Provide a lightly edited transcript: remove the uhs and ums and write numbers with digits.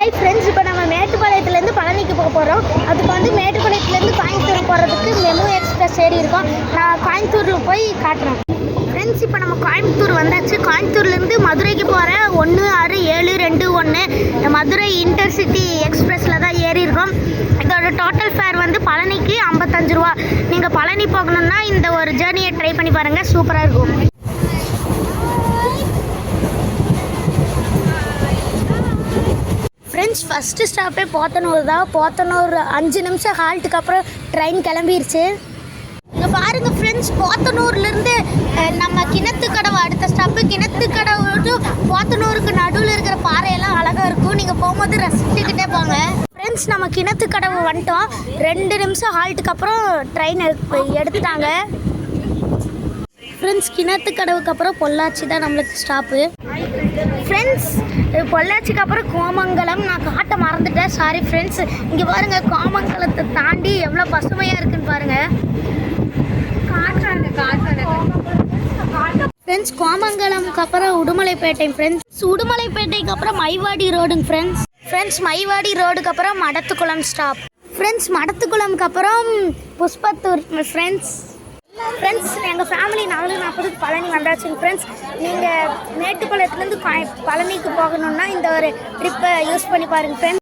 Hi friends, இப்போ நம்ம மேட்டுப்பாளையத்துலேருந்து பழனிக்கு போக போகிறோம். அதுக்கு வந்து மேட்டுப்பாளையத்துலேருந்து கோயம்புத்தூர் போகிறதுக்கு மெமு எக்ஸ்பிரஸ் ஏறி இருக்கோம். நான் கோயம்புத்தூரில் போய் காட்டுறேன். ஃப்ரெண்ட்ஸ், இப்போ நம்ம கோயம்புத்தூர் வந்தாச்சு. கோயம்புத்தூர்லேருந்து மதுரைக்கு போகிற 16721 மதுரை இன்டர்சிட்டி எக்ஸ்பிரஸில் தான் ஏறி இருக்கோம். இதோட டோட்டல் ஃபேர் வந்து பழனிக்கு 55 ரூபா. நீங்கள் பழனி போகணுன்னா இந்த ஒரு ஜேர்னியை ட்ரை பண்ணி பாருங்கள், சூப்பராக இருக்கும். ஃப்ரெண்ட்ஸ், ஃபஸ்ட்டு ஸ்டாப்பே போத்தனூர் தான். போத்தனூர் 5 நிமிஷம் ஹால்ட்டுக்கு அப்புறம் ட்ரெயின் கிளம்பிடுச்சு. இங்கே பாருங்கள் ஃப்ரெண்ட்ஸ், போத்தனூர்லேருந்து நம்ம கிணத்துக்கடவு அடுத்த ஸ்டாப்பு. கிணத்துக்கடவு டு போத்தனூருக்கு நடுவில் இருக்கிற பாறையெல்லாம் அழகாக இருக்கும். நீங்கள் போகும்போது ரசிச்சுக்கிட்டே போங்க. ஃப்ரெண்ட்ஸ், நம்ம கிணத்துக்கடவு வந்துட்டோம். 2 நிமிஷம் ஹால்ட்டுக்கு அப்புறம் ட்ரெயின் எடுத்துட்டாங்க. ஃப்ரெண்ட்ஸ், கிணத்துக்கடவுக்கு அப்புறம் பொள்ளாச்சி தான் நம்மளுக்கு ஸ்டாப்பு. ஃப்ரெண்ட்ஸ், பொள்ளாச்சிக்கு அப்புறம் கோமங்கலம். நான் காட்ட மறந்துட்டேன், சாரி ஃப்ரெண்ட்ஸ். இங்கே பாருங்கள், கோமங்கலத்தை தாண்டி எவ்வளோ பசுமையாக இருக்குன்னு பாருங்கள். ஃப்ரெண்ட்ஸ், கோமங்கலம்க்கு அப்புறம் உடுமலைப்பேட்டை. ஃப்ரெண்ட்ஸ், உடுமலைப்பேட்டைக்கு அப்புறம் மைவாடி ரோடுங்க ஃப்ரெண்ட்ஸ். மைவாடி ரோடுக்கு அப்புறம் மடத்துக்குளம் ஸ்டாப். ஃப்ரெண்ட்ஸ், மடத்துக்குளம்க்கு அப்புறம் புஷ்பத்தூர். ஃப்ரெண்ட்ஸ், எங்கள் ஃபேமிலி 4:40 பழனி வந்தாச்சுங்க. ஃப்ரெண்ட்ஸ், நீங்கள் மேட்டுப்பாளையத்துலேருந்து பழனிக்கு போகணுன்னா இந்த ஒரு ட்ரிப்பை யூஸ் பண்ணி பாருங்கள் ஃப்ரெண்ட்ஸ்.